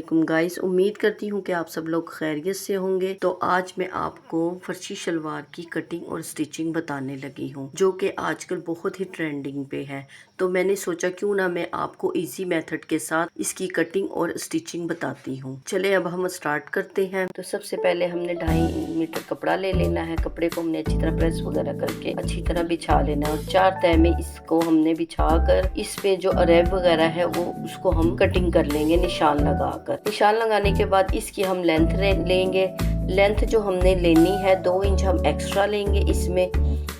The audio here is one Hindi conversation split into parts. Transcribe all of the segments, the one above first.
वालेकुम गाइस, उम्मीद करती हूँ कि आप सब लोग खैरियत से होंगे। तो आज मैं आपको फर्शी शलवार की कटिंग और स्टिचिंग बताने लगी हूँ, जो कि आजकल बहुत ही ट्रेंडिंग पे है। तो मैंने सोचा क्यों ना मैं आपको इजी मेथड के साथ इसकी कटिंग और स्टिचिंग बताती हूँ। चले अब हम स्टार्ट करते हैं। तो सबसे पहले हमने 2.5 मीटर कपड़ा ले लेना है। कपड़े को हमने अच्छी तरह प्रेस वगैरह करके अच्छी तरह बिछा लेना है और 4 तह में इसको हमने बिछा कर इस पे जो अरेब वगैरह है वो उसको हम कटिंग कर लेंगे निशान लगाकर। निशान लगाने के बाद इसकी हम लेंथ लेंगे। लेंथ जो हमने लेनी है 2 इंच हम एक्स्ट्रा लेंगे इसमें।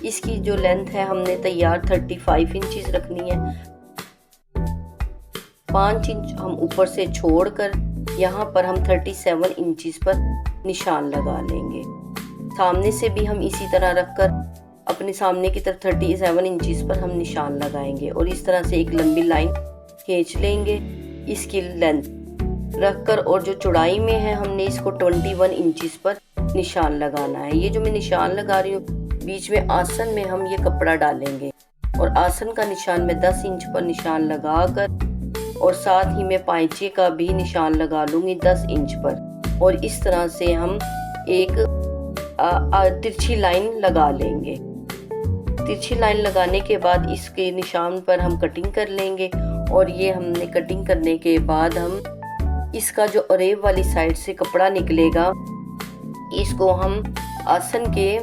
इसकी जो लेंथ है हमने तैयार 35 इंचेस रखनी है। 5 इंच हम ऊपर से छोड़कर यहाँ पर हम 37 इंचेस पर निशान लगा लेंगे। सामने से भी हम इसी तरह रखकर अपने सामने की तरफ 37 इंचेस पर हम निशान लगाएंगे और इस तरह से एक लंबी लाइन खींच लेंगे इसकी लेंथ रखकर। और जो चौड़ाई में है हमने इसको 21 इंचेस पर निशान लगाना है। ये जो मैं निशान लगा रही हूँ बीच में आसन में हम ये कपड़ा डालेंगे और आसन का निशान में 10 इंच पर निशान लगाकर और साथ ही मैं पाइचे का भी निशान लगा लूंगी 10 इंच पर। और इस तरह से हम एक तिरछी लाइन लगा लेंगे। तिरछी लाइन लगाने के बाद इसके निशान पर हम कटिंग कर लेंगे। और ये हमने कटिंग करने के बाद हम इसका जो अरेब वाली साइड से कपड़ा निकलेगा इसको हम आसन के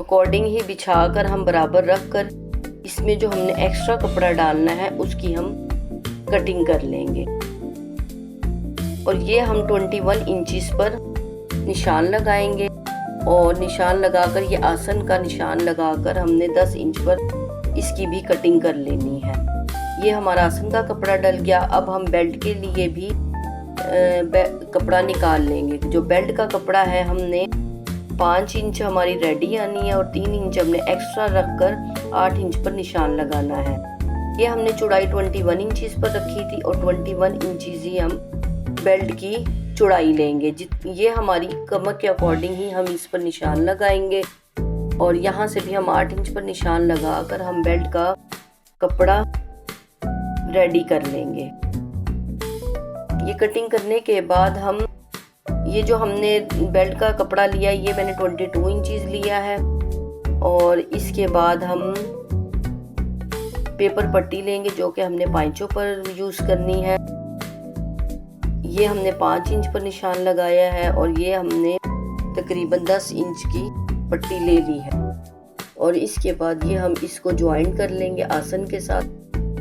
अकॉर्डिंग ही बिछाकर हम बराबर रख कर इसमें जो हमने एक्स्ट्रा कपड़ा डालना है उसकी हम कटिंग कर लेंगे। और ये हम 21 इंचेस पर निशान लगाएंगे और निशान लगाकर ये आसन का निशान लगाकर हमने 10 इंच पर इसकी भी कटिंग कर लेनी है। ये हमारा आसन का कपड़ा डल गया। अब हम बेल्ट के लिए भी कपड़ा निकाल लेंगे। जो बेल्ट का कपड़ा है हमने 5 इंच हमारी रेडी आनी है और 3 इंच हमने एक्स्ट्रा रखकर 8 इंच पर निशान लगाना है। ये हमने चौड़ाई 21 इंचेस पर रखी थी और 21 इंचेस ही हम बेल्ट की चौड़ाई लेंगे। ये हमारी कमर के अकॉर्डिंग ही हम इस पर निशान लगाएंगे। और यहाँ से भी हम 8 इंच पर निशान लगाकर हम बेल्ट का कपड़ा रेडी कर लेंगे। ये कटिंग करने के बाद हम ये जो हमने बेल्ट का कपड़ा लिया ये मैंने 22 इंचेस लिया है। और इसके बाद हम पेपर पट्टी लेंगे जो कि हमने पाइचों पर यूज करनी है। ये हमने 5 इंच पर निशान लगाया है और ये हमने तकरीबन 10 इंच की पट्टी ले ली है। और इसके बाद ये हम इसको ज्वाइन कर लेंगे आसन के साथ।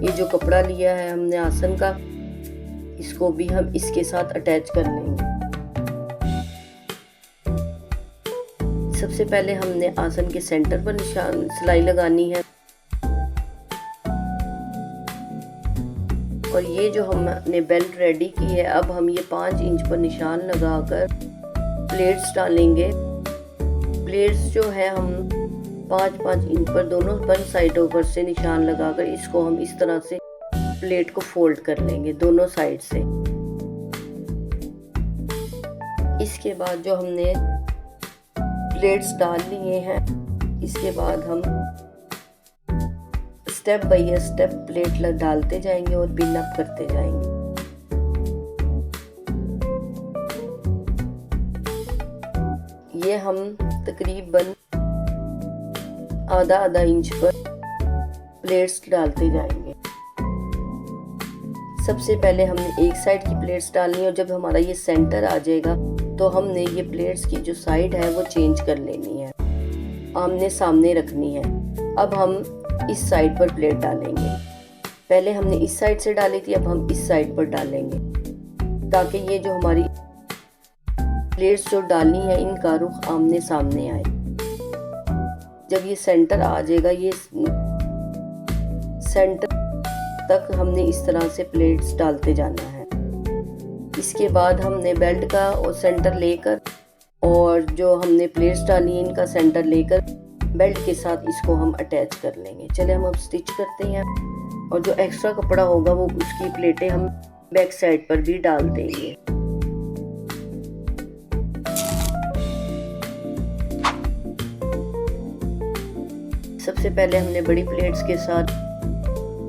ये जो कपड़ा लिया है हमने आसन का इसको भी हम इसके साथ अटैच कर लेंगे। सबसे पहले हमने आसन के सेंटर पर निशान सिलाई लगानी है। और ये जो हमने बेल्ट रेडी की है अब हम ये 5 इंच पर निशान लगाकर प्लेट्स डालेंगे। प्लेट्स जो है हम 5-5 इंच पर दोनों वन साइडों पर से निशान लगाकर इसको हम इस तरह से प्लेट को फोल्ड कर लेंगे दोनों साइड से। इसके बाद जो हमने प्लेट्स डाल लिए हैं इसके बाद हम स्टेप बाय स्टेप प्लेट डालते जाएंगे और पिन अप करते जाएंगे। ये हम तकरीबन आधा इंच पर प्लेट्स डालते जाएंगे। सबसे पहले हमने एक साइड की प्लेट्स डालनी है और जब हमारा ये सेंटर आ जाएगा तो हमने ये प्लेट्स की जो साइड है वो चेंज कर लेनी है, आमने सामने रखनी है। अब हम इस साइड पर प्लेट डालेंगे। पहले हमने इस साइड से डाली थी, अब हम इस साइड पर डालेंगे ताकि ये जो हमारी प्लेट्स जो डालनी है इनका रुख आमने सामने आए। जब ये सेंटर आ जाएगा ये सेंटर तक हमने इस तरह से प्लेट्स डालते जाना है। इसके बाद हमने बेल्ट का और सेंटर लेकर और जो हमने प्लेट्स डाली है इनका सेंटर लेकर बेल्ट के साथ इसको हम अटैच कर लेंगे। चले हम अब स्टिच करते हैं। और जो एक्स्ट्रा कपड़ा होगा वो उसकी प्लेटें हम बैक साइड पर भी डाल देंगे। सबसे पहले हमने बड़ी प्लेट्स के साथ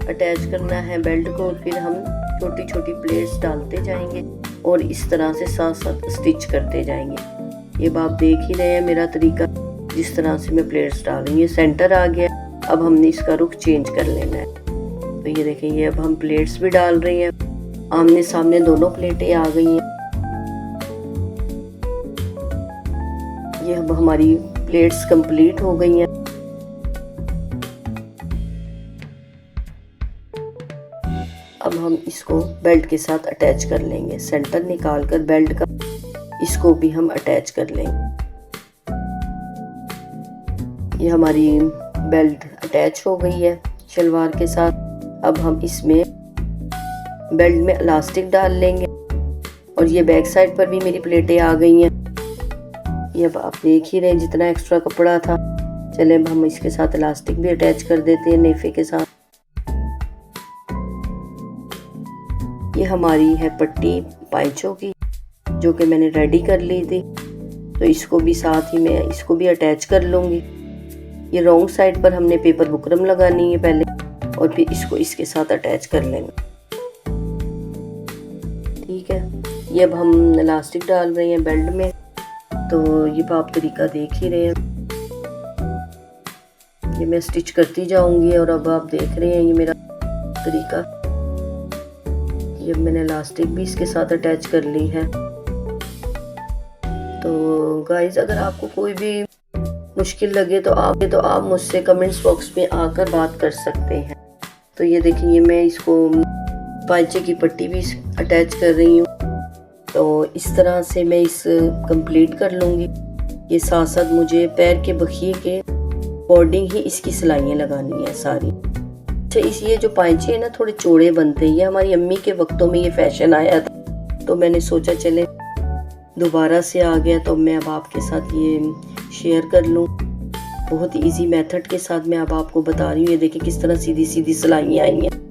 अटैच करना है बेल्ट को, फिर हम छोटी छोटी प्लेट्स डालते जाएंगे। और इस तरह से साथ साथ स्टिच करते जाएंगे। ये आप देख ही रहे हैं मेरा तरीका, जिस तरह से मैं प्लेट्स डाल रही हूँ। ये सेंटर आ गया, अब हमने इसका रुख चेंज कर लेना है। तो ये देखें, ये अब हम प्लेट्स भी डाल रहे हैं, आमने सामने दोनों प्लेटें आ गई हैं। ये अब हमारी प्लेट्स कंप्लीट हो गई हैं। अब हम इसको बेल्ट के साथ अटैच कर लेंगे। सेंटर निकाल कर बेल्ट का इसको भी हम अटैच कर लेंगे। ये हमारी बेल्ट अटैच हो गई है शलवार के साथ। अब हम इसमें बेल्ट में इलास्टिक डाल लेंगे और ये बैक साइड पर भी मेरी प्लेटें आ गई हैं। ये अब आप देख ही रहे हैं जितना एक्स्ट्रा कपड़ा था। चले अब हम इसके साथ इलास्टिक भी अटैच कर देते हैं नेफे के साथ। ये हमारी है पट्टी पाइचों की, जो कि मैंने रेडी कर ली थी। तो इसको भी साथ ही मैं इसको भी अटैच कर लूँगी। ये रॉन्ग साइड पर हमने पेपर बुकरम लगानी है पहले, और फिर इसको इसके साथ अटैच कर लेंगे। ठीक है, ये अब हम इलास्टिक डाल रहे हैं बेल्ट में। तो ये आप तरीका देख ही रहे हैं, ये मैं स्टिच करती जाऊंगी। और अब आप देख रहे हैं ये मेरा तरीका। ये मैंने इलास्टिक भी इसके साथ अटैच कर ली है। तो गाइस, अगर आपको कोई भी मुश्किल लगे तो आप मुझसे कमेंट्स बॉक्स में आकर बात कर सकते हैं। तो ये देखिए, मैं इसको पाइचे की पट्टी भी अटैच कर रही हूँ। तो इस तरह से मैं इस कंप्लीट कर लूँगी। ये साथ साथ मुझे पैर के बखिए के अकॉर्डिंग ही इसकी सिलाइयाँ लगानी है सारी। अच्छा, ये जो पाइचे हैं ना, थोड़े चौड़े बनते हैं। ये हमारी अम्मी के वक्तों में ये फैशन आया था, तो मैंने सोचा चले दोबारा से आ गया तो मैं अब आपके साथ ये शेयर कर लूँ। बहुत ही इजी मेथड के साथ मैं अब आपको बता रही हूँ। ये देखिए किस तरह सीधी सीधी सिलाइयाँ आई हैं।